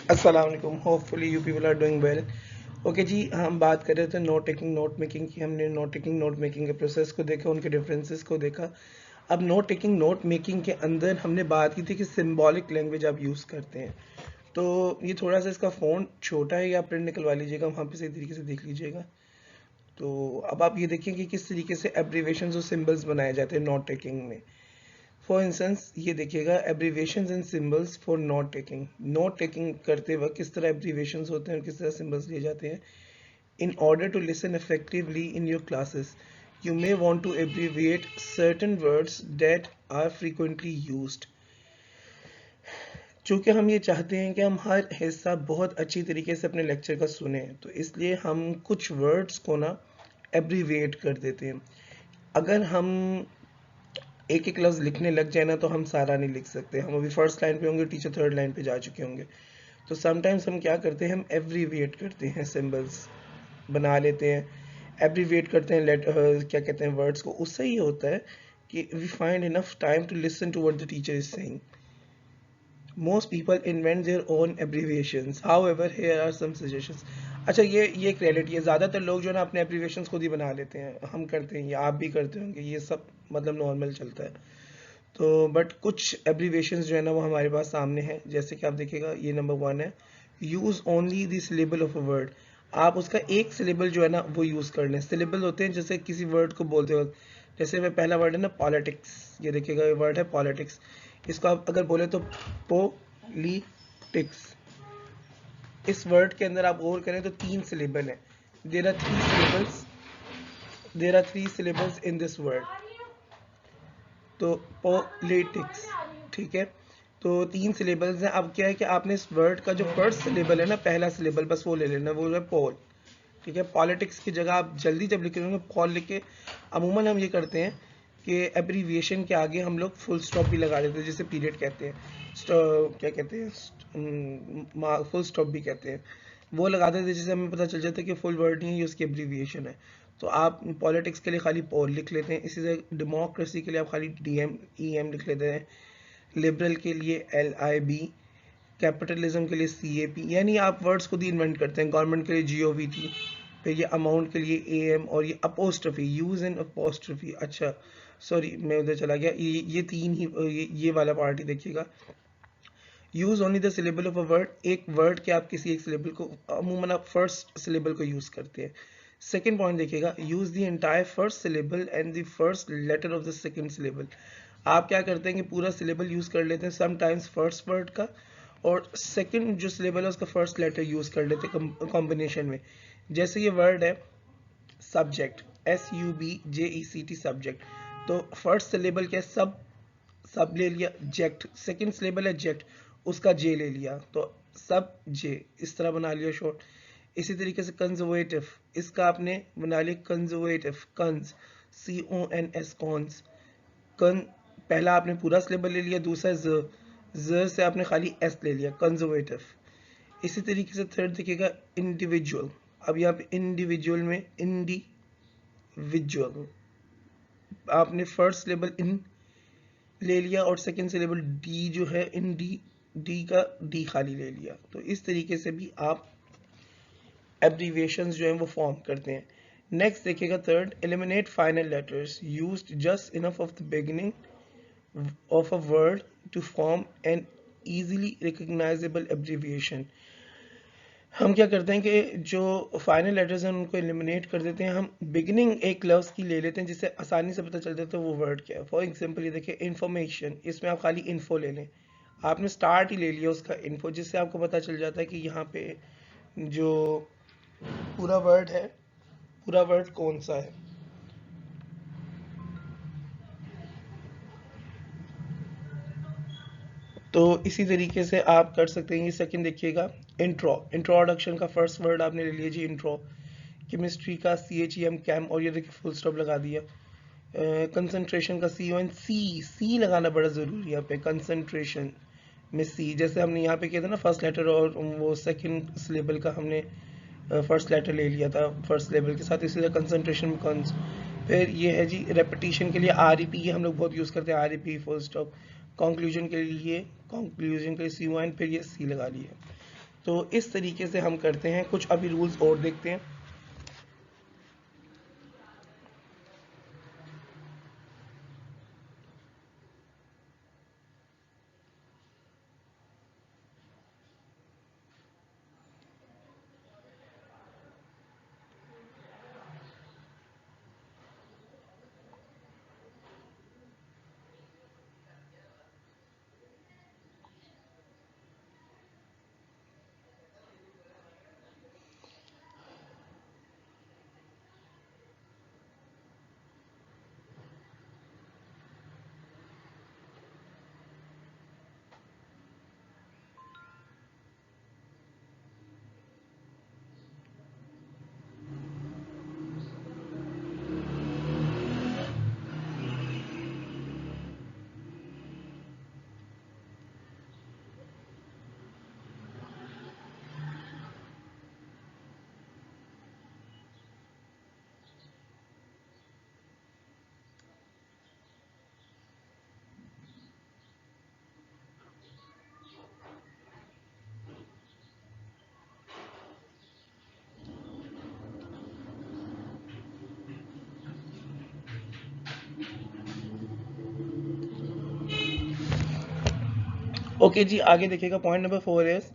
अस्सलाम वालेकुम। Hopefully you people are doing well. Okay जी, हम बात कर रहे थे नोट टेकिंग नोट मेकिंग की। हमने नोट टेकिंग नोट मेकिंग के प्रोसेस को देखा, उनके डिफरेंसेस को देखा। अब नोट टेकिंग नोट मेकिंग के अंदर हमने बात की थी कि सिंबॉलिक लैंग्वेज आप यूज़ करते हैं। तो ये थोड़ा सा इसका फ़ॉन्ट छोटा है, या प्रिंट निकलवा लीजिएगा, वहाँ पे सही तरीके से देख लीजिएगा। तो अब आप ये देखिए कि किस तरीके से एब्रीवेशंस और सिंबल्स बनाए जाते हैं नोट टेकिंग में। फॉर इंस्टेंस ये देखिएगा, abbreviations and symbols for note taking. Note taking करते वक्त किस तरह एब्रीवेशंस होते हैं और किस तरह सिंबल्स लिए जाते हैं। In order to listen effectively in your classes, you may want to abbreviate certain words that are frequently used. चूँकि हम ये चाहते हैं कि हम हर हिस्सा बहुत अच्छी तरीके से अपने लेक्चर का सुने, तो इसलिए हम कुछ वर्ड्स को ना एब्रीवेट कर देते हैं। अगर हम एक एक लफ्ज़ लिखने लग जाए ना, तो हम सारा नहीं लिख सकते। हम अभी फर्स्ट लाइन पे होंगे, टीचर थर्ड लाइन पे जा चुके होंगे। तो समटाइम्स हम क्या करते हैं, हम एब्रीवेट करते हैं, सिंबल्स बना लेते हैं, एब्रीवेट करते हैं क्या कहते हैं वर्ड्स को। उससे ये होता है कि we find enough time to listen to what the teacher is saying. Most people invent their own abbreviations, however here are some suggestions. अच्छा, ये एक रियलिटी है। ज़्यादातर लोग जो है ना अपने एब्रीविएशंस खुद ही बना लेते हैं। हम करते हैं, या आप भी करते होंगे, ये सब मतलब नॉर्मल चलता है। तो बट कुछ एब्रीविएशंस जो है ना वो हमारे पास सामने हैं। जैसे कि आप देखिएगा, ये नंबर 1 है, use only the syllable of a word. आप उसका एक सिलेबल जो है ना वो यूज़ कर लें। सिलेबल होते हैं जैसे किसी वर्ड को बोलते वक्त, जैसे मैं पहला वर्ड है ना पॉलिटिक्स, ये देखिएगा ये वर्ड है पॉलिटिक्स। इसको आप अगर बोले तो पोलिटिक्स। इस वर्ड के अंदर आप गौर करें तो 3 सिलेबल है। There are 3 syllables, there are 3 syllables in this word. तो पॉलिटिक्स, ठीक है। तो 3 सिलेबल्स हैं। अब क्या है कि आपने इस वर्ड का जो फर्स्ट सिलेबल है ना, पहला सिलेबल बस वो ले लेना, वो है पॉल, ठीक है। पॉलिटिक्स की जगह आप जल्दी जब लिख रहे होंगे पॉल लिख के, अमूमन हम ये करते हैं कि एब्रीविएशन के आगे हम लोग फुल स्टॉप भी लगा देते हैं, जिसे पीरियड कहते हैं, क्या कहते हैं, फुल स्टॉप भी कहते हैं। वो लगा देते हैं जिससे हमें पता चल जाता है कि फुल वर्ड नहीं है, ये उसकी एब्रीविएशन है। तो आप पॉलिटिक्स के लिए खाली पॉल लिख लेते हैं। इसी तरह डेमोक्रेसी के लिए आप खाली DMEM लिख लेते हैं। लिबरल के लिए LIB, कैपिटलिज्म के लिए CAP। यानी आप वर्ड्स खुद ही इन्वेंट करते हैं। गवर्नमेंट के लिए GOVT, फिर ये अमाउंट के लिए AM, और ये अपोस्ट्रफी, यूज एंड अपोस्ट्रफी। अच्छा सॉरी, मैं उधर चला गया। ये तीन ही, ये वाला पार्ट ही देखिएगा। Use only the syllable of a word. एक वर्ड के आप किसी एक सिलेबल को, अमूमन आप फर्स्ट सिलेबल को यूज करते हैं। सेकेंड पॉइंट देखिएगा, use the entire first syllable and the first letter of the second syllable. आप क्या करते हैं कि पूरा सिलेबल यूज कर लेते हैं, समटाइम्स फर्स्ट वर्ड का, और सेकंड जो सिलेबल है उसका फर्स्ट लेटर यूज कर लेते हैं कॉम्बिनेशन में। जैसे ये वर्ड है सब्जेक्ट, SUBJECT, सब्जेक्ट। तो फर्स्ट सिलेबल क्या है, सब, सब ले लिया। जेक्ट, सेकंड सिलेबल है जेक्ट, उसका जे ले लिया, तो सब जे, इस तरह बना लिया शॉर्ट। इसी तरीके से कंजर्वेटिव, इसका आपने बना लिया कंजर्वेटिव, कंज, CONS, कॉन्स। कन, पहला आपने पूरा सिलेबल ले लिया, दूसरा ज से आपने खाली S ले लिया, कंजर्वेटिव। इसी तरीके से थर्ड देखिएगा इंडिविजुअल। अब यहाँ पे इंडिविजुअल में इंडिविजुअल, आपने फर्स्ट सिलेबल इन ले लिया और सेकंड सिलेबल डी जो है इन डी का डी खाली ले लिया। तो इस तरीके से भी आप एब्रीविएशंस जो हैं वो फॉर्म करते हैं। नेक्स्ट देखिएगा third, eliminate final letters used just enough of the beginning of a word to form an easily recognizable abbreviation। हम क्या करते हैं कि जो फाइनल लेटर्स हैं उनको एलिमिनेट कर देते हैं। हम बिगिनिंग एक लफ्ज़ की ले लेते हैं जिससे आसानी से पता चल जाता है वो वर्ड क्या है। फॉर एग्जांपल ये देखिए इंफॉर्मेशन, इसमें आप खाली इन्फो ले लें। आपने स्टार्ट ही ले लिया उसका इन्फो, जिससे आपको पता चल जाता है कि यहाँ पे जो पूरा वर्ड है, पूरा वर्ड कौन सा है। तो इसी तरीके से आप कर सकते हैं। ये सेकंड देखिएगा इंट्रो, इंट्रोडक्शन का फर्स्ट वर्ड आपने ले लिया जी इंट्रो। केमिस्ट्री का CHEM कैम, और ये देखिए फुल स्टॉप लगा दिया। कंसंट्रेशन का CON, सी लगाना बड़ा ज़रूरी है यहाँ पे, कंसंट्रेशन में C। जैसे हमने यहाँ पे किया था ना फर्स्ट लेटर, और वो सेकंड सिलेबल का हमने फर्स्ट लेटर ले लिया था फर्स्ट सिलेबल के साथ, इसलिए कंसंट्रेशन में कंस। फिर ये है जी रेपिटेशन के लिए REP, ये हम लोग बहुत यूज़ करते हैं, REP फुल स्टॉप। कंक्लूजन के लिए, कंक्लूजन के लिए CON, फिर ये C लगा लिया। तो इस तरीके से हम करते हैं। कुछ अभी रूल्स और देखते हैं। ओके जी, आगे देखिएगा। Point number 4 is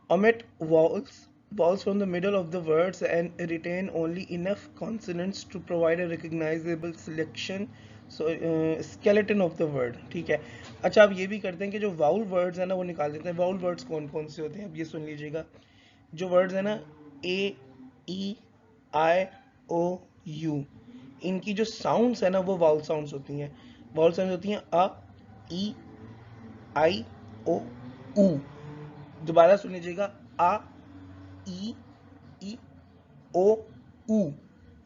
omit vowels from the middle of the words and retain only enough consonants to provide a recognizable selection, so skeleton of the word। ठीक है। अच्छा, अब ये भी करते हैं कि जो वाउल वर्ड्स है ना वो निकाल देते हैं। वाउल वर्ड्स कौन कौन से होते हैं, अब ये सुन लीजिएगा। जो वर्ड्स है ना ए, ई, आई, ओ, यू, इनकी जो साउंड्स है ना वो वाउल साउंड्स होती हैं। वाउल साउंड्स होती हैं अ, ई, आई, ओ, ऊ। दोबारा सुन लीजिएगा, आ, ई, ई, ओ, ऊ।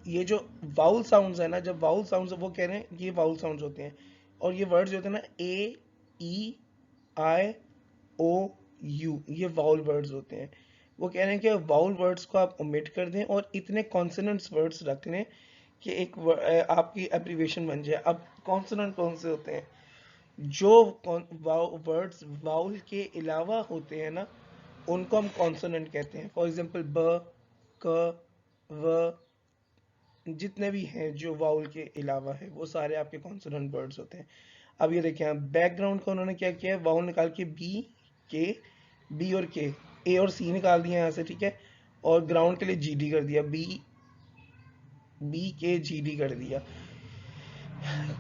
ये जो वाउल साउंड्स है ना, जब वाउल साउंड्स वो कह रहे हैं ये वाउल साउंड्स होते हैं। और ये वर्ड्स जो होते हैं ना ए, ई, आई, ओ, यू, ये वाउल वर्ड्स होते हैं। वो कह रहे हैं कि वाउल वर्ड्स को आप ओमिट कर दें और इतने कॉन्सोनेंट्स वर्ड्स रख लें कि एक आपकी एब्रीविएशन बन जाए। अब कॉन्सोनेंट कौन से होते हैं? जो वर्ड्स वाउल के अलावा होते हैं ना उनको हम कॉन्सोनेंट कहते हैं। फॉर एग्जांपल ब, क, व, जितने भी हैं जो वाउल के अलावा है वो सारे आपके कॉन्सोनेंट वर्ड्स होते हैं। अब ये देखिए, बैकग्राउंड का उन्होंने क्या किया है, वाउल निकाल के बी, के, बी और के, ए और सी निकाल दिया यहाँ से, ठीक है। और ग्राउंड के लिए जी डी कर दिया, बी, बी के जी डी कर दिया।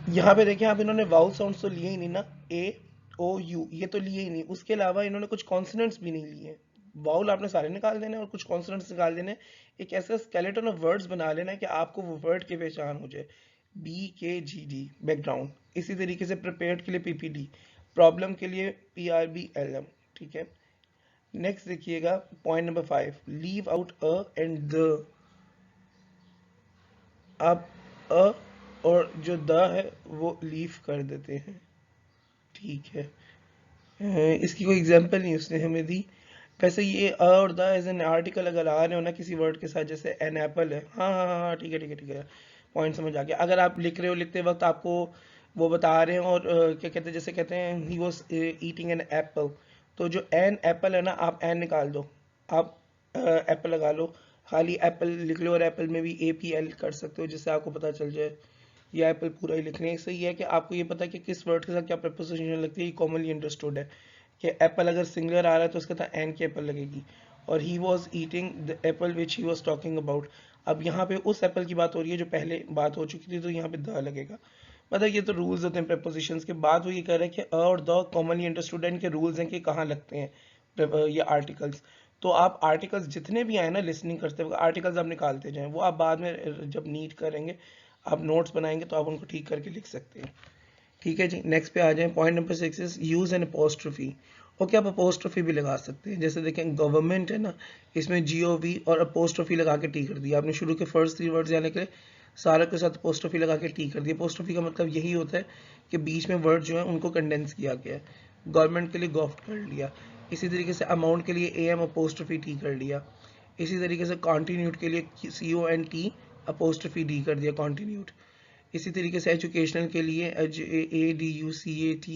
यहाँ पे देखिए आप, इन्होंने वाउल साउंड्स तो लिए ही नहीं ना, ए, ओ, यू, ये तो लिए ही नहीं। उसके अलावा इन्होंने कुछ कॉन्सोनेंट्स भी नहीं लिए। वाउल आपने सारे निकाल देने और कुछ कॉन्सोनेंट्स निकाल देने। एक ऐसा स्केलेटन ऑफ वर्ड्स बना लेना है कि आपको वो वर्ड की पहचान हो जाए। बी के जी डी बैकग्राउंड। इसी तरीके से प्रिपेयर्ड के लिए पीपीडी, प्रॉब्लम के लिए पीआरबी एल एम, ठीक है। नेक्स्ट देखिएगा point number 5, leave out a and the. आप अ और जो द है वो लीव कर देते हैं, ठीक है। इसकी कोई एग्जांपल नहीं उसने हमें दी। वैसे ये अ और द एज एन आर्टिकल अगर आ रहे हो ना किसी वर्ड के साथ, जैसे एन एप्पल है, हाँ हाँ हाँ, ठीक है ठीक है ठीक है, पॉइंट समझ आ गया। अगर आप लिख रहे हो, लिखते वक्त आपको वो बता रहे हैं और क्या कहते हैं, जैसे कहते हैं he was eating an apple, तो जो एन एप्पल है ना आप एन निकाल दो, आप एप्पल लगा लो, खाली एप्पल लिख लो और एप्पल में भी ए पी एल कर सकते हो जिससे आपको पता चल जाए ये एप्पल पूरा ही लिखने। इससे ये है कि आपको ये पता है कि किस वर्ड के साथ क्या प्रपोजिशन लगती है, ये कॉमनली अंडरस्टूड है कि एप्पल अगर सिंगुलर आ रहा है तो उसके साथ एन की एप्पल लगेगी। और he was eating the Apple which he was talking about, अब यहाँ पे उस एप्पल की बात हो रही है जो पहले बात हो चुकी थी, तो यहाँ पे द लगेगा। मतलब ये तो रूल्स होते हैं प्रपोजिशंस के। बाद वो ये कह रहे हैं कि अ और द कॉमनली अंडरस्टूड है, इनके रूल्स हैं कि कहाँ लगते हैं ये आर्टिकल्स। तो आप आर्टिकल्स जितने भी आए ना लिसनिंग करते हुए, आर्टिकल्स आप निकालते जाएं, वो आप बाद में जब नीट करेंगे, आप नोट्स बनाएंगे तो आप उनको ठीक करके लिख सकते हैं, ठीक है जी। नेक्स्ट पे आ जाएं। Point number 6 is use N apostrophe. Okay, आप अपोस्ट्रोफी भी लगा सकते हैं। जैसे देखें गवर्नमेंट है ना, इसमें GOV और अपोस्ट्रोफी लगा के टी कर दिया आपने। शुरू के फर्स्ट 3 वर्ड्स यानी कि सारे के साथ अपोस्ट्रोफी लगा के टी कर दिया। अपोस्ट्रोफी का मतलब यही होता है कि बीच में वर्ड जो है उनको कंडेंस किया गया है। गवर्नमेंट के लिए गॉफ्ट कर लिया। इसी तरीके से अमाउंट के लिए AM अपोस्ट्रोफी टी कर लिया। इसी तरीके से कॉन्टीन्यूट के लिए CONT अपोस्ट्रोफी डी कर दिया, कॉन्टीन्यूट। इसी तरीके से एजुकेशनल के लिए ADUCAT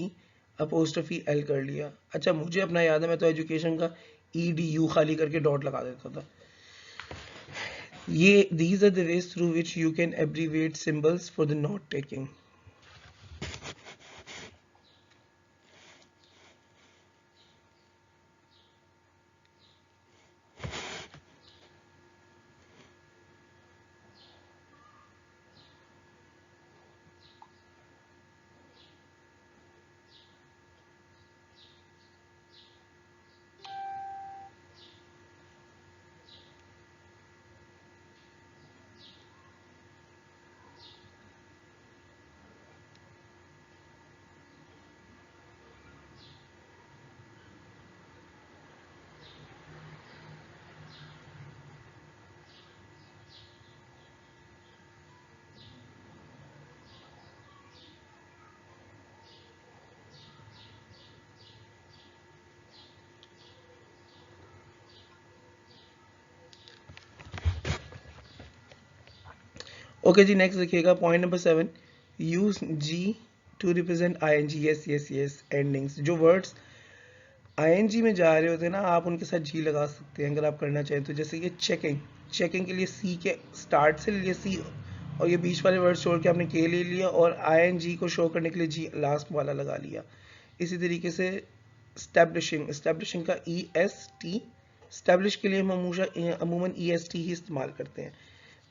अपोस्ट्रोफी L कर लिया। अच्छा, मुझे अपना याद है, मैं तो एजुकेशन का EDU खाली करके डॉट लगा देता था। ये these are the ways through which you can abbreviate symbols for the note taking. Okay जी, नेक्स्ट देखिएगा point number 7, use G to represent ING। Yes yes yes, endings जो वर्ड्स ING में जा रहे होते हैं ना, आप उनके साथ जी लगा सकते हैं अगर आप करना चाहें तो। जैसे ये चेकिंग, चेकिंग के लिए सी के स्टार्ट से ले लिया सी, और ये बीच वाले वर्ड छोड़ के आपने के ले लिया, और ING को शो करने के लिए जी लास्ट वाला लगा लिया। इसी तरीके से स्टैब्लिशिंग, स्टैब्लिशिंग का EST, स्टैब्लिश के लिए हम अमूमन EST ही इस्तेमाल करते हैं।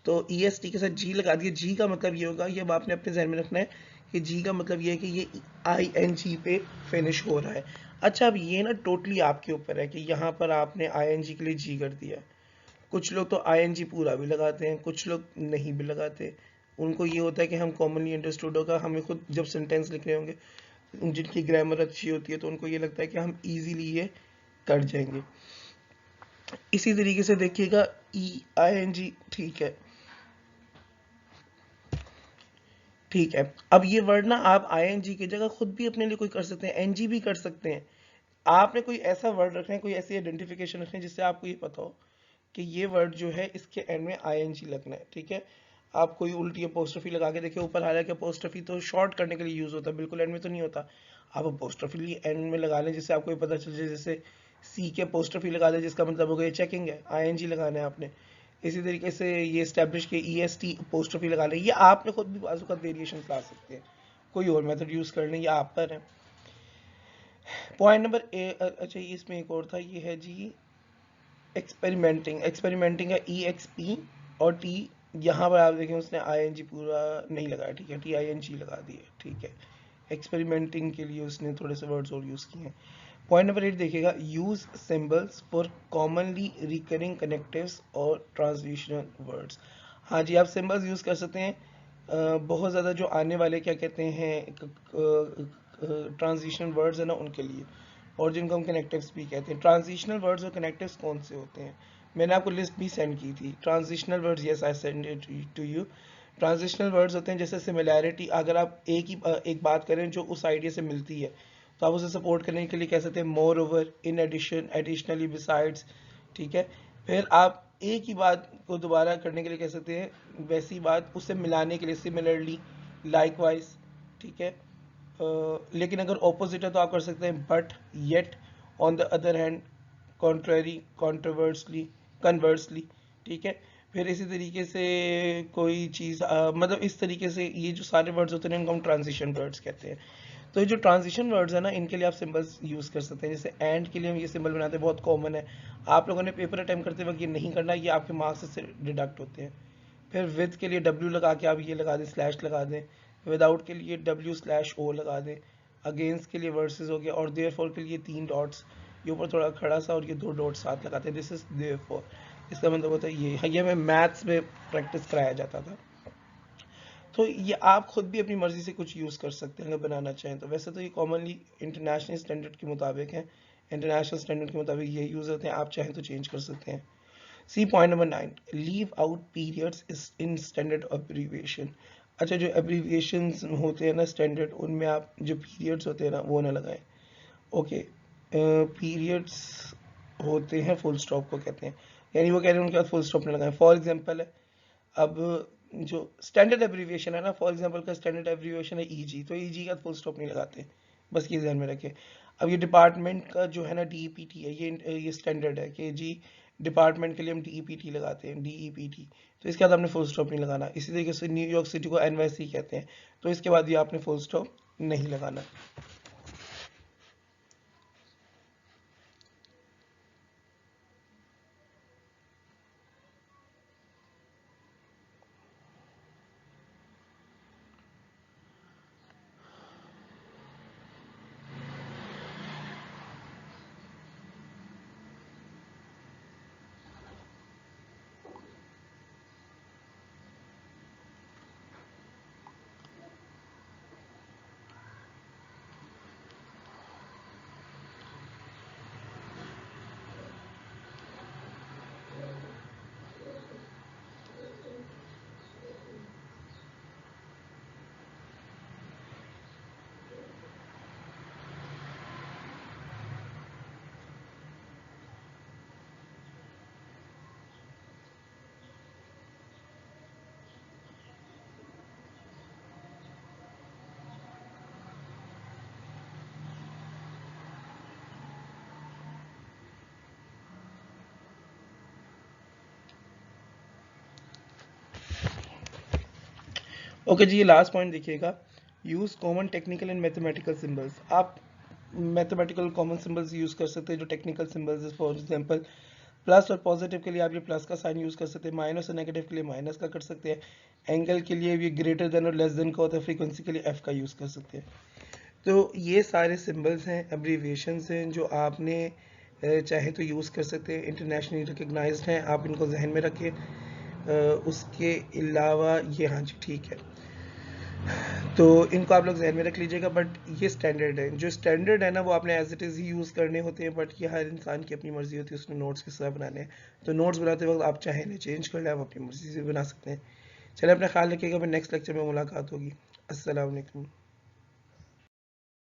तो EST के साथ जी लगा दिया। जी का मतलब ये होगा, ये अब आपने अपने जहन में रखना है कि जी का मतलब ये है कि ये ING पे फिनिश हो रहा है। अच्छा, अब ये ना टोटली आपके ऊपर है कि यहाँ पर आपने ING के लिए जी कर दिया। कुछ लोग तो ING पूरा भी लगाते हैं, कुछ लोग नहीं भी लगाते। उनको ये होता है कि हम कॉमनली अंडरस्टूड होगा, हमें खुद जब सेंटेंस लिख रहे होंगे, जिनकी ग्रामर अच्छी होती है, तो उनको ये लगता है कि हम इजीली ये कर जाएंगे। इसी तरीके से देखिएगा EING, ठीक है, ठीक है। अब ये वर्ड ना आप ING की जगह खुद भी अपने लिए कोई कर सकते हैं, NG भी कर सकते हैं। आपने कोई ऐसा वर्ड रखना है, कोई ऐसी आइडेंटिफिकेशन रखनी है जिससे आपको ये पता हो कि ये वर्ड जो है इसके एंड में ING लगना है, ठीक है। आप कोई उल्टी अपोस्ट्रोफी लगा के देखिए ऊपर, हालांकि अपोस्ट्रोफी तो शॉर्ट करने के लिए यूज होता है, बिल्कुल एंड में तो नहीं होता। आप अपोस्ट्रोफी एंड में लगा लें जिससे आपको ये पता चल जाए, जैसे सी के अपोस्ट्रोफी लगा दे जिसका मतलब हो गया चेकिंग है, ING लगाना है आपने। इसी तरीके से ये स्टैब्लिश के EST अपोस्ट्रोफी लगा लें। ये आपने खुद भी बाजू का वेरिएशन ला सकते हैं, कोई और मेथड यूज कर लें, ये आप पर है। पॉइंट नंबर अच्छा इसमें एक और था, ये है जी एक्सपेरिमेंटिंग। एक्सपेरिमेंटिंग का EXP और T, यहाँ पर आप देखें उसने ING पूरा नहीं लगाया, ठीक है, TING लगा दिए, ठीक है। एक्सपेरिमेंटिंग के लिए उसने थोड़े से वर्ड्स और यूज किए हैं। पॉइंट नंबर 8 देखिएगा, use symbols for commonly recurring connectives और ट्रांसलेशनल वर्ड्स। हाँ जी, आप सिंबल्स यूज कर सकते हैं बहुत ज़्यादा जो आने वाले क्या कहते हैं ट्रांजिशनल वर्ड्स है ना उनके लिए, और जिनको हम कनेक्टिव्स भी कहते हैं। ट्रांजिशनल वर्ड्स और कनेक्टिव्स कौन से होते हैं, मैंने आपको लिस्ट भी सेंड की थी। Transitional words, yes I send it to you. Transitional words होते हैं जैसे सिमिलैरिटी, अगर आप एक बात करें जो उस आइडिया से मिलती है तो आप उसे सपोर्ट करने के लिए कह सकते हैं moreover, in addition, additionally, besides, ठीक है। फिर आप एक ही बात को दोबारा करने के लिए कह सकते हैं वैसी बात उसे मिलाने के लिए सिमिलरली, लाइकवाइज, ठीक है। लेकिन अगर ऑपोजिट है तो आप कर सकते हैं but, yet, on the other hand, contrary, controversially, conversely, ठीक है। फिर इसी तरीके से कोई चीज़ मतलब इस तरीके से ये जो सारे वर्ड्स होते हैं इनको हम ट्रांजिशन वर्ड्स कहते हैं। तो ये जो ट्रांजिशन वर्ड्स है ना, इनके लिए आप सिंबल्स यूज़ कर सकते हैं। जैसे एंड के लिए हम ये सिंबल बनाते हैं, बहुत कॉमन है। आप लोगों ने पेपर अटेम्प्ट करते वक्त ये नहीं करना, ये आपके मार्क्स से डिडक्ट होते हैं। फिर विद के लिए W लगा के आप ये लगा दें, स्लैश लगा दें। विदाउट के लिए W/O लगा दें। अगेंस्ट के लिए वर्सेस हो गया, और देयरफॉर के लिए 3 डॉट्स, ये ऊपर थोड़ा खड़ा सा और ये 2 डॉट साथ लगाते हैं, दिस इज देयरफॉर। इसका मतलब होता है ये हमें मैथ्स में प्रैक्टिस कराया जाता था। तो ये आप खुद भी अपनी मर्जी से कुछ यूज़ कर सकते हैं अगर बनाना चाहें तो। वैसे तो ये कॉमनली इंटरनेशनल स्टैंडर्ड के मुताबिक है, इंटरनेशनल स्टैंडर्ड के मुताबिक ये यूज़ होते हैं, आप चाहें तो चेंज कर सकते हैं। See point number 9, leave out periods in standard abbreviation. अच्छा, जो अब्रीविएशंस होते हैं ना स्टैंडर्ड, उनमें आप जो पीरियड्स होते हैं ना वो ना लगाएं। ओके, पीरियड्स होते हैं फुल स्टॉप को कहते हैं, यानी वो कह रहे हैं उनके बाद फुल स्टॉप ना लगाएं। फॉर एग्जांपल है, अब जो स्टैंडर्ड एब्रीविएशन है ना, फॉर एग्जांपल का स्टैंडर्ड एब्रीविएशन है EG, तो EG का फुल स्टॉप नहीं लगाते, बस ये ध्यान में रखें। अब ये डिपार्टमेंट का जो है ना DEPT है, ये स्टैंडर्ड है कि जी डिपार्टमेंट के लिए हम DEPT लगाते हैं, DEPT। तो इसके बाद आपने फुल स्टॉप नहीं लगाना। इसी तरीके से न्यूयॉर्क सिटी को NYC कहते हैं, तो इसके बाद भी आपने फुल स्टॉप नहीं लगाना। ओके जी, ये लास्ट पॉइंट देखिएगा, use common technical and mathematical symbols. आप मैथमेटिकल कॉमन सिंबल्स यूज कर सकते हैं जो technical symbols, for example plus और पॉजिटिव के लिए आप ये प्लस का साइन यूज कर सकते हैं, माइनस और नेगेटिव के लिए माइनस का कर सकते हैं, एंगल के लिए ये ग्रेटर देन और लेस देन का होता है, फ्रीक्वेंसी के लिए एफ का यूज कर सकते हैं। तो ये सारे सिंबल्स हैं, एब्रीविएशंस हैं जो आपने चाहे तो यूज़ कर सकते हैं, इंटरनेशनली रिकग्नाइज्ड हैं, आप इनको जहन में रखें। उसके अलावा ये, हाँ जी ठीक है, तो इनको आप लोग जहन में रख लीजिएगा। बट ये स्टैंडर्ड है, जो स्टैंडर्ड है ना वो आपने एज इट इज़ ही यूज़ करने होते हैं, बट ये हर इंसान की अपनी मर्जी होती है उसने नोट्स किस तरह बनाने हैं। तो नोट्स बनाते वक्त आप चाहे इन्हें चेंज कर लें, आप अपनी मर्जी से बना सकते हैं। चलिए अपना ख्याल रखिएगा, फिर नेक्स्ट लेक्चर में मुलाकात होगी। अस्सलाम वालेकुम।